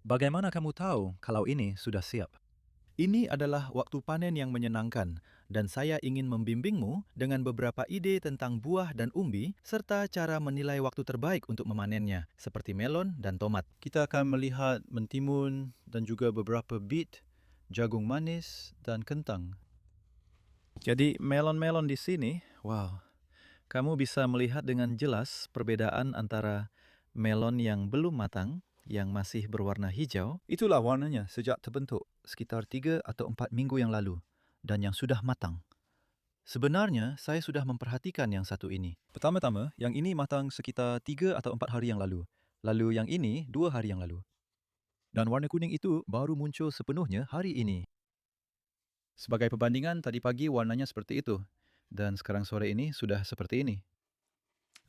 Bagaimana kamu tahu kalau ini sudah siap? Ini adalah waktu panen yang menyenangkan, dan saya ingin membimbingmu dengan beberapa ide tentang buah dan umbi, serta cara menilai waktu terbaik untuk memanennya, seperti melon dan tomat. Kita akan melihat mentimun dan juga beberapa bit, jagung manis, dan kentang. Jadi melon-melon di sini, wow, kamu bisa melihat dengan jelas perbedaan antara melon yang belum matang, yang masih berwarna hijau. Itulah warnanya sejak terbentuk sekitar 3 atau 4 minggu yang lalu, dan yang sudah matang. Sebenarnya, saya sudah memperhatikan yang satu ini. Pertama-tama, yang ini matang sekitar 3 atau 4 hari yang lalu. Lalu yang ini 2 hari yang lalu. Dan warna kuning itu baru muncul sepenuhnya hari ini. Sebagai perbandingan, tadi pagi warnanya seperti itu. Dan sekarang sore ini sudah seperti ini.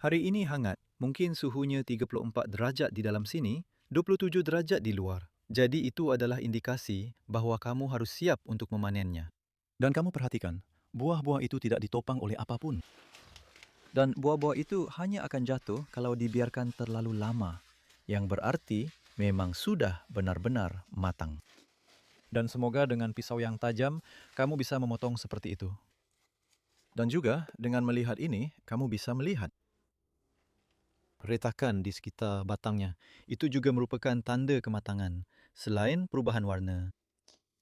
Hari ini hangat, mungkin suhunya 34 derajat di dalam sini, 27 derajat di luar. Jadi itu adalah indikasi bahwa kamu harus siap untuk memanennya. Dan kamu perhatikan, buah-buah itu tidak ditopang oleh apapun. Dan buah-buah itu hanya akan jatuh kalau dibiarkan terlalu lama, yang berarti memang sudah benar-benar matang. Dan semoga dengan pisau yang tajam, kamu bisa memotong seperti itu. Dan juga dengan melihat ini, kamu bisa melihat retakan di sekitar batangnya. Itu juga merupakan tanda kematangan, selain perubahan warna.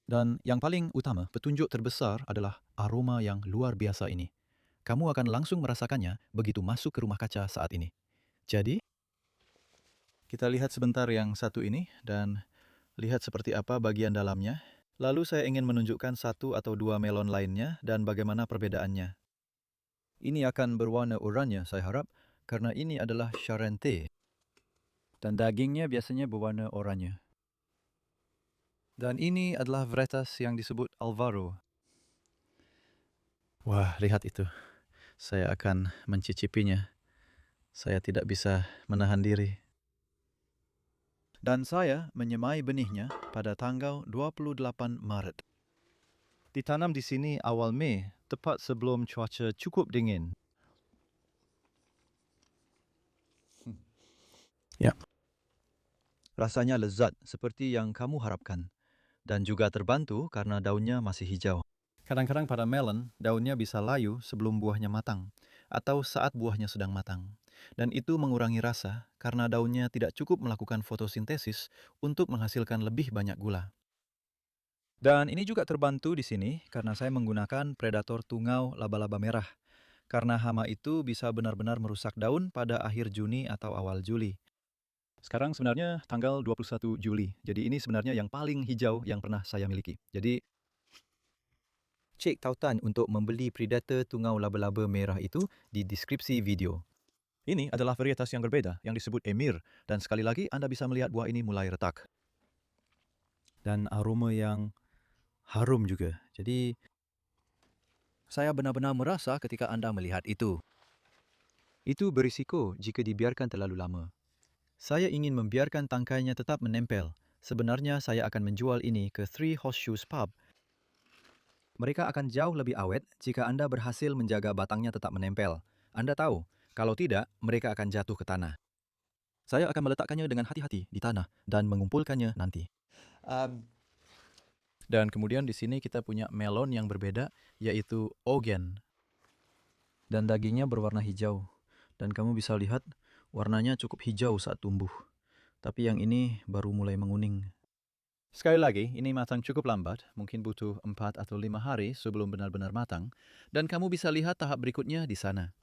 Dan yang paling utama, petunjuk terbesar adalah aroma yang luar biasa ini. Kamu akan langsung merasakannya begitu masuk ke rumah kaca saat ini. Jadi, kita lihat sebentar yang satu ini dan lihat seperti apa bagian dalamnya. Lalu saya ingin menunjukkan satu atau dua melon lainnya dan bagaimana perbedaannya. Ini akan berwarna oranye, saya harap, karena ini adalah Charente. Dan dagingnya biasanya berwarna oranye. Dan ini adalah varietas yang disebut Alvaro. Wah, lihat itu. Saya akan mencicipinya. Saya tidak bisa menahan diri. Dan saya menyemai benihnya pada tanggal 28 Maret. Ditanam di sini awal Mei, tepat sebelum cuaca cukup dingin. Ya. Rasanya lezat seperti yang kamu harapkan. Dan juga terbantu karena daunnya masih hijau. Kadang-kadang pada melon, daunnya bisa layu sebelum buahnya matang, atau saat buahnya sedang matang. Dan itu mengurangi rasa karena daunnya tidak cukup melakukan fotosintesis untuk menghasilkan lebih banyak gula. Dan ini juga terbantu di sini karena saya menggunakan predator tungau laba-laba merah. Karena hama itu bisa benar-benar merusak daun pada akhir Juni atau awal Juli. Sekarang sebenarnya tanggal 21 Juli. Jadi ini sebenarnya yang paling hijau yang pernah saya miliki. Jadi cek tautan untuk membeli predator tungau laba-laba merah itu di deskripsi video. Ini adalah varietas yang berbeda yang disebut Emir, dan sekali lagi Anda bisa melihat buah ini mulai retak. Dan aroma yang harum juga. Jadi saya benar-benar merasa ketika Anda melihat itu. Itu berisiko jika dibiarkan terlalu lama. Saya ingin membiarkan tangkainya tetap menempel. Sebenarnya saya akan menjual ini ke Three Horseshoes Pub. Mereka akan jauh lebih awet jika Anda berhasil menjaga batangnya tetap menempel. Anda tahu, kalau tidak, mereka akan jatuh ke tanah. Saya akan meletakkannya dengan hati-hati di tanah dan mengumpulkannya nanti. Dan kemudian di sini kita punya melon yang berbeda, yaitu Ogen. Dan dagingnya berwarna hijau. Dan kamu bisa lihat warnanya cukup hijau saat tumbuh. Tapi yang ini baru mulai menguning. Sekali lagi, ini matang cukup lambat, mungkin butuh 4 atau 5 hari sebelum benar-benar matang, dan kamu bisa lihat tahap berikutnya di sana.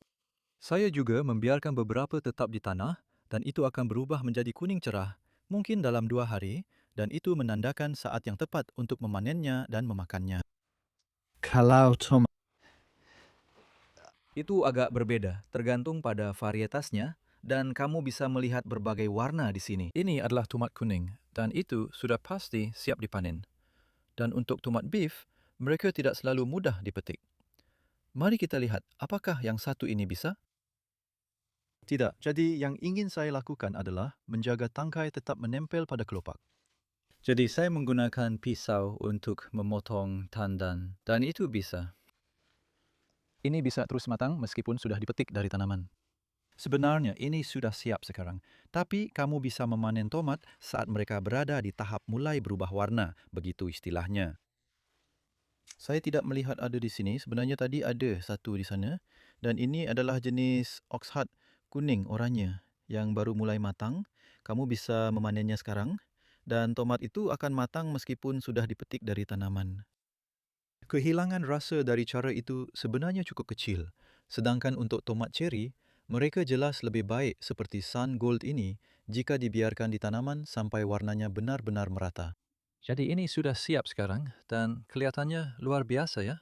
Saya juga membiarkan beberapa tetap di tanah, dan itu akan berubah menjadi kuning cerah, mungkin dalam 2 hari, dan itu menandakan saat yang tepat untuk memanennya dan memakannya. Kalau tomat Itu agak berbeda, tergantung pada varietasnya, dan kamu bisa melihat berbagai warna di sini. Ini adalah tomat kuning, dan itu sudah pasti siap dipanen. Dan untuk tomat beef, mereka tidak selalu mudah dipetik. Mari kita lihat, apakah yang satu ini bisa? Tidak, jadi yang ingin saya lakukan adalah menjaga tangkai tetap menempel pada kelopak. Jadi saya menggunakan pisau untuk memotong tandan, dan itu bisa. Ini bisa terus matang meskipun sudah dipetik dari tanaman. Sebenarnya ini sudah siap sekarang, tapi kamu bisa memanen tomat saat mereka berada di tahap mulai berubah warna, begitu istilahnya. Saya tidak melihat ada di sini, sebenarnya tadi ada satu di sana. Dan ini adalah jenis oxheart kuning oranye yang baru mulai matang. Kamu bisa memanennya sekarang. Dan tomat itu akan matang meskipun sudah dipetik dari tanaman. Kehilangan rasa dari cara itu sebenarnya cukup kecil. Sedangkan untuk tomat cherry, mereka jelas lebih baik seperti Sun Gold ini jika dibiarkan di tanaman sampai warnanya benar-benar merata. Jadi ini sudah siap sekarang dan kelihatannya luar biasa ya.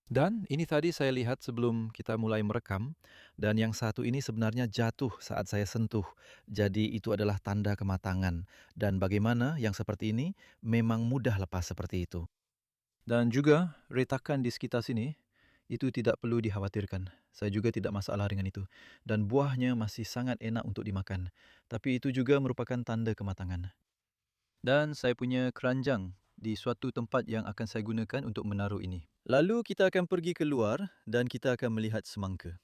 Dan ini tadi saya lihat sebelum kita mulai merekam, dan yang satu ini sebenarnya jatuh saat saya sentuh. Jadi itu adalah tanda kematangan. Dan bagaimana yang seperti ini memang mudah lepas seperti itu. Dan juga retakan di sekitar sini, itu tidak perlu dikhawatirkan. Saya juga tidak masalah dengan itu. Dan buahnya masih sangat enak untuk dimakan. Tapi itu juga merupakan tanda kematangan. Dan saya punya keranjang di suatu tempat yang akan saya gunakan untuk menaruh ini. Lalu kita akan pergi keluar dan kita akan melihat semangka.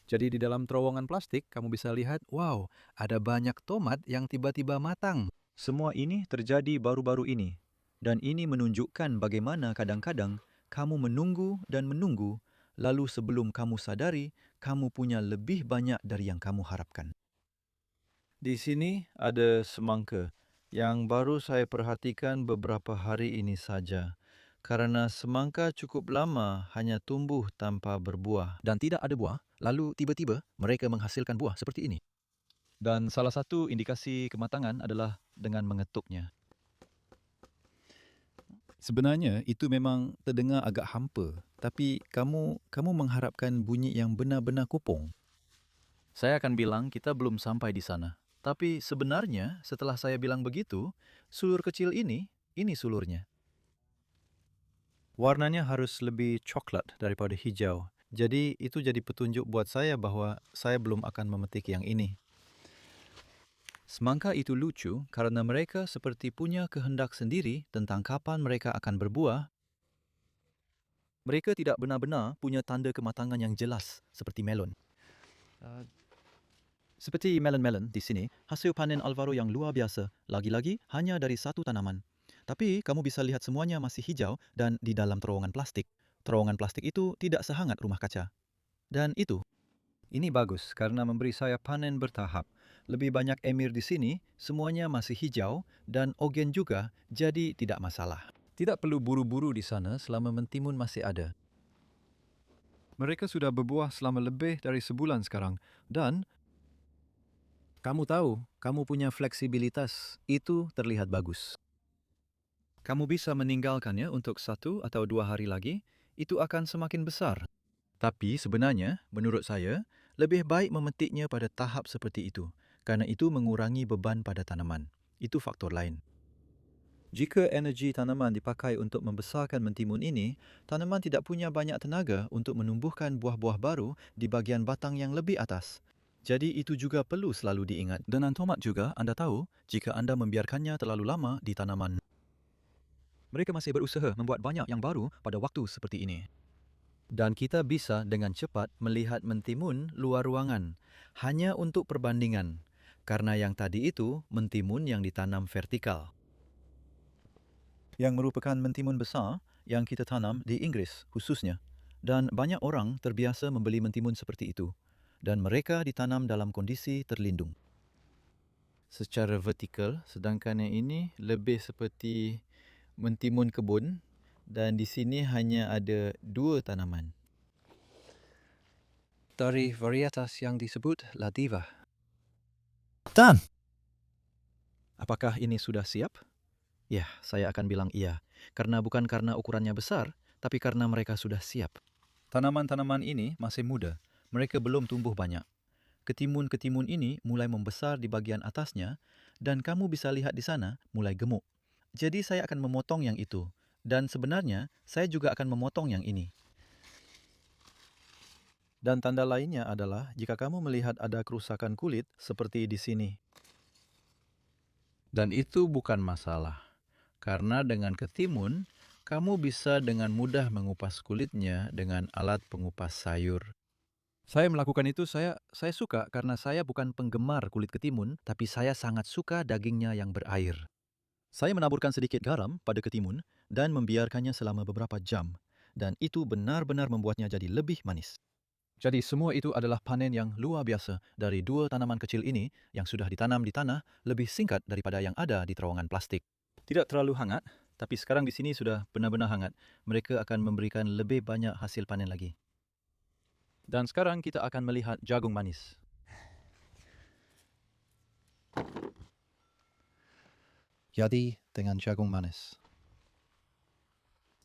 Jadi di dalam terowongan plastik kamu bisa lihat, wow, ada banyak tomat yang tiba-tiba matang. Semua ini terjadi baru-baru ini. Dan ini menunjukkan bagaimana kadang-kadang kamu menunggu dan menunggu, lalu sebelum kamu sadari, kamu punya lebih banyak dari yang kamu harapkan. Di sini ada semangka yang baru saya perhatikan beberapa hari ini saja. Karena semangka cukup lama hanya tumbuh tanpa berbuah dan tidak ada buah, lalu tiba-tiba mereka menghasilkan buah seperti ini. Dan salah satu indikasi kematangan adalah dengan mengetuknya. Sebenarnya itu memang terdengar agak hampa, tapi kamu mengharapkan bunyi yang benar-benar kopong. Saya akan bilang kita belum sampai di sana. Tapi sebenarnya setelah saya bilang begitu, sulur kecil ini sulurnya. Warnanya harus lebih coklat daripada hijau. Jadi itu jadi petunjuk buat saya bahwa saya belum akan memetik yang ini. Semangka itu lucu karena mereka seperti punya kehendak sendiri tentang kapan mereka akan berbuah. Mereka tidak benar-benar punya tanda kematangan yang jelas seperti melon. Seperti melon-melon di sini, hasil panen Alvaro yang luar biasa, lagi-lagi hanya dari satu tanaman. Tapi kamu bisa lihat semuanya masih hijau dan di dalam terowongan plastik. Terowongan plastik itu tidak sehangat rumah kaca. Dan ini bagus karena memberi saya panen bertahap. Lebih banyak emir di sini, semuanya masih hijau dan ogen juga, jadi tidak masalah. Tidak perlu buru-buru di sana selama mentimun masih ada. Mereka sudah berbuah selama lebih dari sebulan sekarang dan kamu tahu, kamu punya fleksibilitas, itu terlihat bagus. Kamu bisa meninggalkannya untuk 1 atau 2 hari lagi, itu akan semakin besar. Tapi sebenarnya, menurut saya, lebih baik memetiknya pada tahap seperti itu, karena itu mengurangi beban pada tanaman. Itu faktor lain. Jika energi tanaman dipakai untuk membesarkan mentimun ini, tanaman tidak punya banyak tenaga untuk menumbuhkan buah-buah baru di bagian batang yang lebih atas. Jadi itu juga perlu selalu diingat. Dengan tomat juga, Anda tahu, jika Anda membiarkannya terlalu lama di tanaman, mereka masih berusaha membuat banyak yang baru pada waktu seperti ini. Dan kita bisa dengan cepat melihat mentimun luar ruangan, hanya untuk perbandingan. Karena yang tadi itu mentimun yang ditanam vertikal. Yang merupakan mentimun besar yang kita tanam di Inggris khususnya. Dan banyak orang terbiasa membeli mentimun seperti itu. Dan mereka ditanam dalam kondisi terlindung. Secara vertikal, sedangkan yang ini lebih seperti mentimun kebun dan di sini hanya ada 2 tanaman. Dari varietas yang disebut La Diva. Dan, apakah ini sudah siap? Ya, saya akan bilang iya. Karena bukan karena ukurannya besar, tapi karena mereka sudah siap. Tanaman-tanaman ini masih muda. Mereka belum tumbuh banyak. Ketimun-ketimun ini mulai membesar di bagian atasnya dan kamu bisa lihat di sana mulai gemuk. Jadi saya akan memotong yang itu. Dan sebenarnya saya juga akan memotong yang ini. Dan tanda lainnya adalah jika kamu melihat ada kerusakan kulit seperti di sini. Dan itu bukan masalah. Karena dengan ketimun, Kamu bisa dengan mudah mengupas kulitnya dengan alat pengupas sayur. Saya melakukan itu, saya suka karena saya bukan penggemar kulit ketimun, tapi saya sangat suka dagingnya yang berair. Saya menaburkan sedikit garam pada ketimun dan membiarkannya selama beberapa jam, dan itu benar-benar membuatnya jadi lebih manis. Jadi semua itu adalah panen yang luar biasa dari 2 tanaman kecil ini yang sudah ditanam di tanah lebih singkat daripada yang ada di terowongan plastik. Tidak terlalu hangat, tapi sekarang di sini sudah benar-benar hangat. Mereka akan memberikan lebih banyak hasil panen lagi. Dan sekarang kita akan melihat jagung manis. Jadi dengan jagung manis.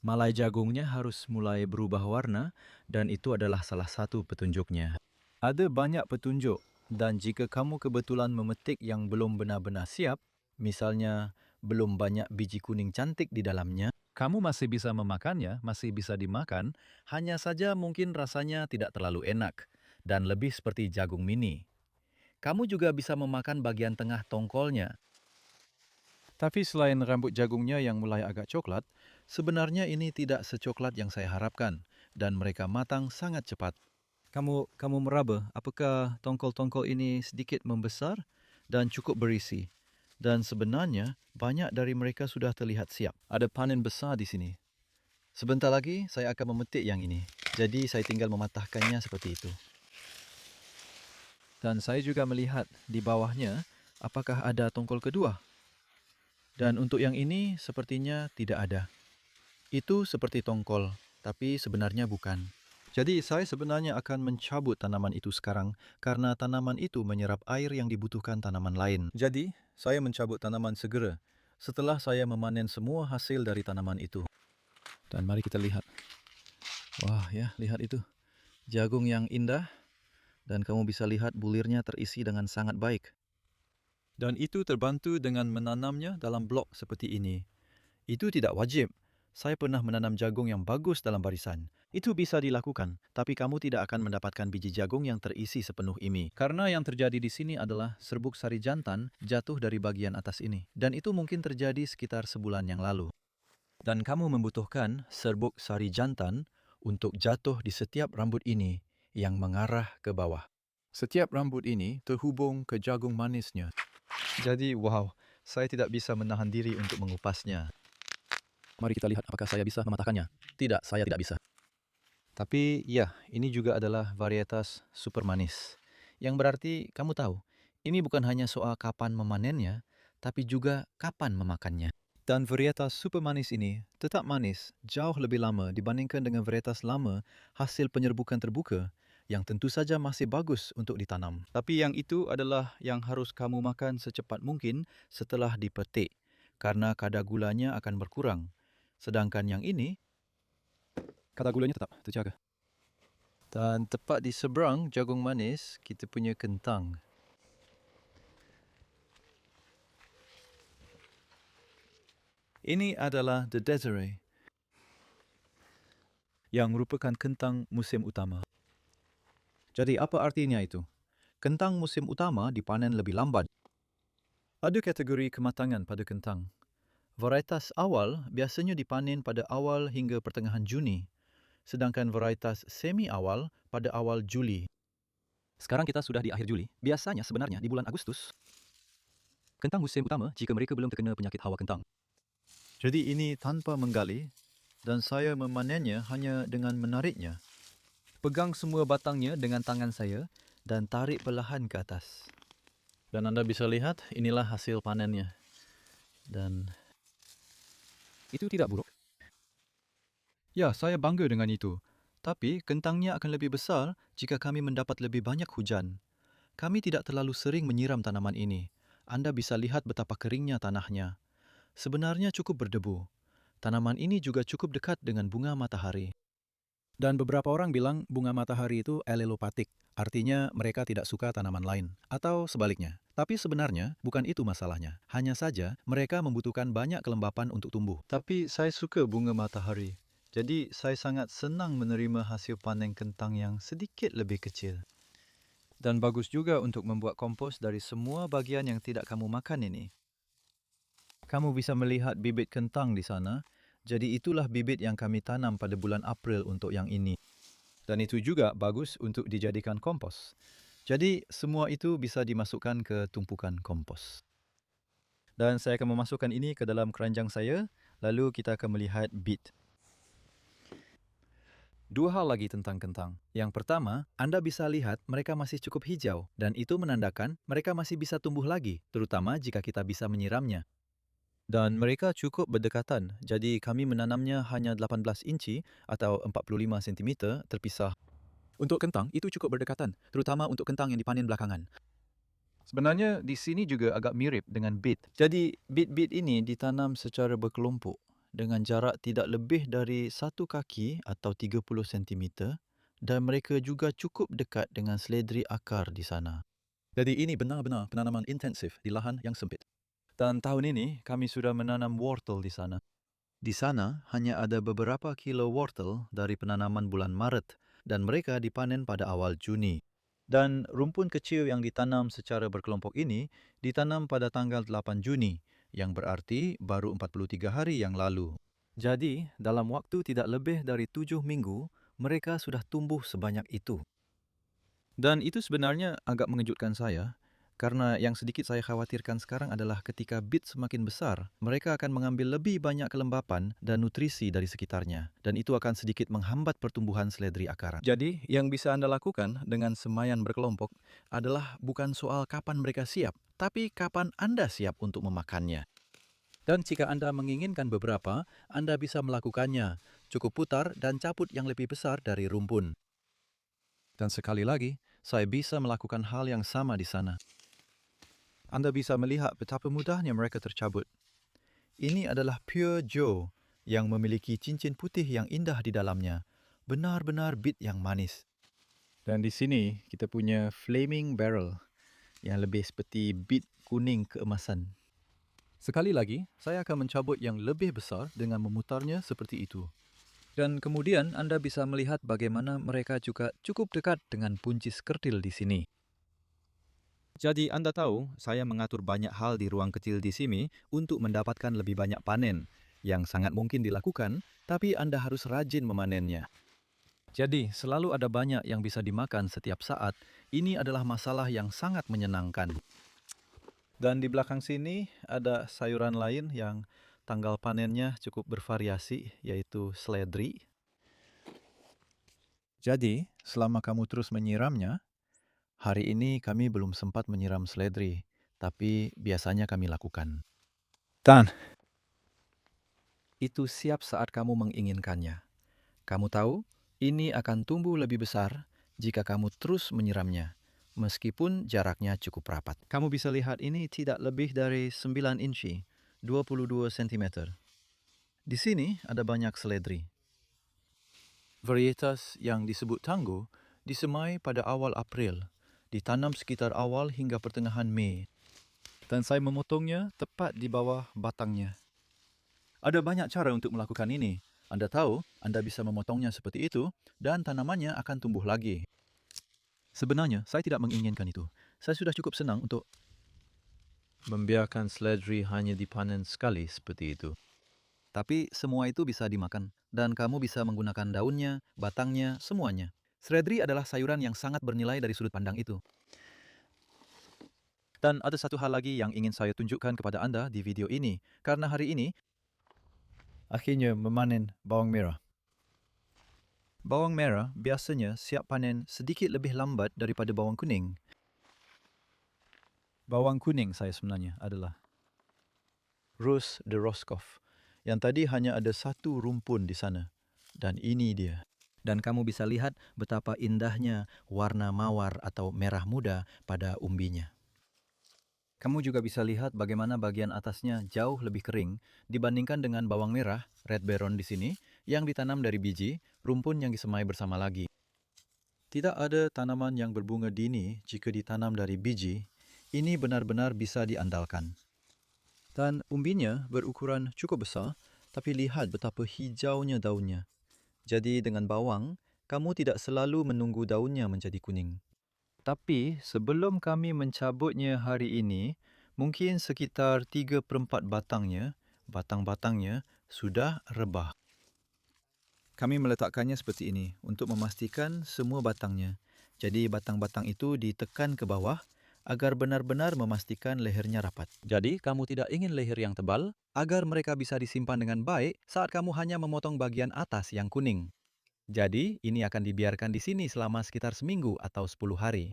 Malai jagungnya harus mulai berubah warna dan itu adalah salah satu petunjuknya. Ada banyak petunjuk dan jika kamu kebetulan memetik yang belum benar-benar siap, misalnya belum banyak biji kuning cantik di dalamnya, kamu masih bisa memakannya, masih bisa dimakan, hanya saja mungkin rasanya tidak terlalu enak dan lebih seperti jagung mini. Kamu juga bisa memakan bagian tengah tongkolnya. Tapi selain rambut jagungnya yang mulai agak coklat, sebenarnya ini tidak secoklat yang saya harapkan dan mereka matang sangat cepat. Kamu meraba apakah tongkol-tongkol ini sedikit membesar dan cukup berisi. Dan sebenarnya banyak dari mereka sudah terlihat siap. Ada panen besar di sini. Sebentar lagi saya akan memetik yang ini. Jadi saya tinggal mematahkannya seperti itu. Dan saya juga melihat di bawahnya apakah ada tongkol kedua. Dan untuk yang ini sepertinya tidak ada. Itu seperti tongkol, tapi sebenarnya bukan. Jadi saya sebenarnya akan mencabut tanaman itu sekarang karena tanaman itu menyerap air yang dibutuhkan tanaman lain. Jadi saya mencabut tanaman segera setelah saya memanen semua hasil dari tanaman itu. Dan mari kita lihat. Wah ya, lihat itu. Jagung yang indah dan kamu bisa lihat bulirnya terisi dengan sangat baik. Dan itu terbantu dengan menanamnya dalam blok seperti ini. Itu tidak wajib. Saya pernah menanam jagung yang bagus dalam barisan. Itu bisa dilakukan, tapi kamu tidak akan mendapatkan biji jagung yang terisi sepenuh ini. Karena yang terjadi di sini adalah serbuk sari jantan jatuh dari bagian atas ini. Dan itu mungkin terjadi sekitar sebulan yang lalu. Dan kamu membutuhkan serbuk sari jantan untuk jatuh di setiap rambut ini yang mengarah ke bawah. Setiap rambut ini terhubung ke jagung manisnya. Jadi, wow, saya tidak bisa menahan diri untuk mengupasnya. Mari kita lihat apakah saya bisa mematahkannya. Tidak, saya tidak bisa. Tapi ya, ini juga adalah varietas super manis. Yang berarti kamu tahu, ini bukan hanya soal kapan memanennya, tapi juga kapan memakannya. Dan varietas super manis ini tetap manis jauh lebih lama dibandingkan dengan varietas lama hasil penyerbukan terbuka yang tentu saja masih bagus untuk ditanam. Tapi yang itu adalah yang harus kamu makan secepat mungkin setelah dipetik, karena kadar gulanya akan berkurang. Sedangkan yang ini, kadar gulanya tetap terjaga. Dan tepat di seberang jagung manis, kita punya kentang. Ini adalah The Desiree, yang merupakan kentang musim utama. Jadi apa artinya itu? Kentang musim utama dipanen lebih lambat. Ada kategori kematangan pada kentang. Varietas awal biasanya dipanen pada awal hingga pertengahan Juni, sedangkan varietas semi awal pada awal Juli. Sekarang kita sudah di akhir Juli. Biasanya sebenarnya di bulan Agustus, kentang musim utama jika mereka belum terkena penyakit hawa kentang. Jadi ini tanpa menggali dan saya memanennya hanya dengan menariknya. Pegang semua batangnya dengan tangan saya dan tarik perlahan ke atas. Dan Anda bisa lihat inilah hasil panennya. Dan itu tidak buruk. Ya, saya bangga dengan itu. Tapi kentangnya akan lebih besar jika kami mendapat lebih banyak hujan. Kami tidak terlalu sering menyiram tanaman ini. Anda bisa lihat betapa keringnya tanahnya. Sebenarnya cukup berdebu. Tanaman ini juga cukup dekat dengan bunga matahari. Dan beberapa orang bilang bunga matahari itu alelopatik, artinya mereka tidak suka tanaman lain, atau sebaliknya. Tapi sebenarnya bukan itu masalahnya. Hanya saja mereka membutuhkan banyak kelembapan untuk tumbuh. Tapi saya suka bunga matahari. Jadi saya sangat senang menerima hasil panen kentang yang sedikit lebih kecil. Dan bagus juga untuk membuat kompos dari semua bagian yang tidak kamu makan ini. Kamu bisa melihat bibit kentang di sana, Jadi itulah bibit yang kami tanam pada bulan April untuk yang ini. Dan itu juga bagus untuk dijadikan kompos. Jadi semua itu bisa dimasukkan ke tumpukan kompos. Dan saya akan memasukkan ini ke dalam keranjang saya, lalu kita akan melihat bit. Dua hal lagi tentang kentang. Yang pertama, Anda bisa lihat mereka masih cukup hijau, dan itu menandakan mereka masih bisa tumbuh lagi, terutama jika kita bisa menyiramnya. Dan mereka cukup berdekatan, jadi kami menanamnya hanya 18 inci atau 45 cm terpisah. Untuk kentang, itu cukup berdekatan, terutama untuk kentang yang dipanen belakangan. Sebenarnya di sini juga agak mirip dengan bit. Jadi bit-bit ini ditanam secara berkelompok dengan jarak tidak lebih dari 1 kaki atau 30 cm dan mereka juga cukup dekat dengan seledri akar di sana. Jadi ini benar-benar penanaman intensif di lahan yang sempit. Dan tahun ini kami sudah menanam wortel di sana. Di sana hanya ada beberapa kilo wortel dari penanaman bulan Maret dan mereka dipanen pada awal Juni. Dan rumpun kecil yang ditanam secara berkelompok ini ditanam pada tanggal 8 Juni, yang berarti baru 43 hari yang lalu. Jadi, dalam waktu tidak lebih dari 7 minggu, mereka sudah tumbuh sebanyak itu. Dan itu sebenarnya agak mengejutkan saya, karena yang sedikit saya khawatirkan sekarang adalah ketika bit semakin besar, mereka akan mengambil lebih banyak kelembapan dan nutrisi dari sekitarnya, dan itu akan sedikit menghambat pertumbuhan seledri akaran. Jadi, yang bisa Anda lakukan dengan semaian berkelompok adalah bukan soal kapan mereka siap, tapi kapan Anda siap untuk memakannya. Dan jika Anda menginginkan beberapa, Anda bisa melakukannya. Cukup putar dan cabut yang lebih besar dari rumpun. Dan sekali lagi, saya bisa melakukan hal yang sama di sana. Anda bisa melihat betapa mudahnya mereka tercabut. Ini adalah Pure Joe yang memiliki cincin putih yang indah di dalamnya. Benar-benar bit yang manis. Dan di sini kita punya Flaming Barrel yang lebih seperti bit kuning keemasan. Sekali lagi, saya akan mencabut yang lebih besar dengan memutarnya seperti itu. Dan kemudian Anda bisa melihat bagaimana mereka juga cukup dekat dengan buncis kerdil di sini. Jadi Anda tahu, saya mengatur banyak hal di ruang kecil di sini untuk mendapatkan lebih banyak panen, yang sangat mungkin dilakukan, tapi Anda harus rajin memanennya. Jadi, selalu ada banyak yang bisa dimakan setiap saat. Ini adalah masalah yang sangat menyenangkan. Dan di belakang sini ada sayuran lain yang tanggal panennya cukup bervariasi, yaitu seledri. Jadi, selama kamu terus menyiramnya, hari ini kami belum sempat menyiram seledri, tapi biasanya kami lakukan. Dan itu siap saat kamu menginginkannya. Kamu tahu, ini akan tumbuh lebih besar jika kamu terus menyiramnya, meskipun jaraknya cukup rapat. Kamu bisa lihat ini tidak lebih dari 9 inci, 22 cm. Di sini ada banyak seledri. Varietas yang disebut tangguh disemai pada awal April, ditanam sekitar awal hingga pertengahan Mei. Dan saya memotongnya tepat di bawah batangnya. Ada banyak cara untuk melakukan ini. Anda tahu, Anda bisa memotongnya seperti itu dan tanamannya akan tumbuh lagi. Sebenarnya, saya tidak menginginkan itu. Saya sudah cukup senang untuk membiarkan seledri hanya dipanen sekali seperti itu. Tapi semua itu bisa dimakan, dan kamu bisa menggunakan daunnya, batangnya, semuanya. Seledri adalah sayuran yang sangat bernilai dari sudut pandang itu. Dan ada satu hal lagi yang ingin saya tunjukkan kepada Anda di video ini, karena hari ini akhirnya memanen bawang merah. Bawang merah biasanya siap panen sedikit lebih lambat daripada bawang kuning. Bawang kuning saya sebenarnya adalah Rus de Roscoff, yang tadi hanya ada satu rumpun di sana. Dan ini dia. Dan kamu bisa lihat betapa indahnya warna mawar atau merah muda pada umbinya. Kamu juga bisa lihat bagaimana bagian atasnya jauh lebih kering dibandingkan dengan bawang merah, Red Baron di sini, yang ditanam dari biji, rumpun yang disemai bersama lagi. Tidak ada tanaman yang berbunga dini jika ditanam dari biji. Ini benar-benar bisa diandalkan. Dan umbinya berukuran cukup besar, tapi lihat betapa hijaunya daunnya. Jadi dengan bawang, kamu tidak selalu menunggu daunnya menjadi kuning. Tapi sebelum kami mencabutnya hari ini, mungkin sekitar 3/4 batang-batangnya sudah rebah. Kami meletakkannya seperti ini untuk memastikan semua batangnya. Jadi batang-batang itu ditekan ke bawah agar benar-benar memastikan lehernya rapat. Jadi, kamu tidak ingin leher yang tebal agar mereka bisa disimpan dengan baik saat kamu hanya memotong bagian atas yang kuning. Jadi, ini akan dibiarkan di sini selama sekitar seminggu atau 10 hari.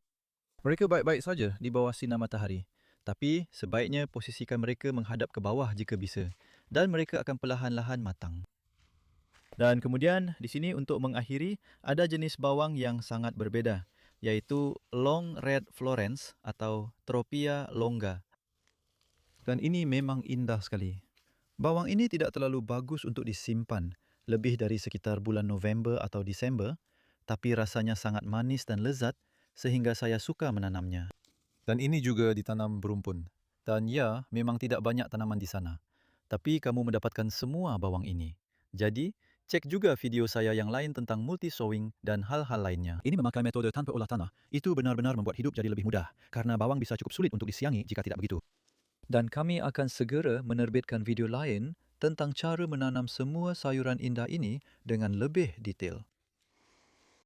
Mereka baik-baik saja di bawah sinar matahari. Tapi sebaiknya posisikan mereka menghadap ke bawah jika bisa. Dan mereka akan perlahan-lahan matang. Dan kemudian di sini untuk mengakhiri ada jenis bawang yang sangat berbeda, yaitu Long Red Florence atau Tropea longa. Dan ini memang indah sekali. Bawang ini tidak terlalu bagus untuk disimpan lebih dari sekitar bulan November atau Disember, tapi rasanya sangat manis dan lezat sehingga saya suka menanamnya. Dan ini juga ditanam berumpun. Dan ya, memang tidak banyak tanaman di sana. Tapi kamu mendapatkan semua bawang ini. Jadi, cek juga video saya yang lain tentang multi-sowing dan hal-hal lainnya. Ini memakai metode tanpa olah tanah. Itu benar-benar membuat hidup jadi lebih mudah, karena bawang bisa cukup sulit untuk disiangi jika tidak begitu. Dan kami akan segera menerbitkan video lain tentang cara menanam semua sayuran indah ini dengan lebih detail.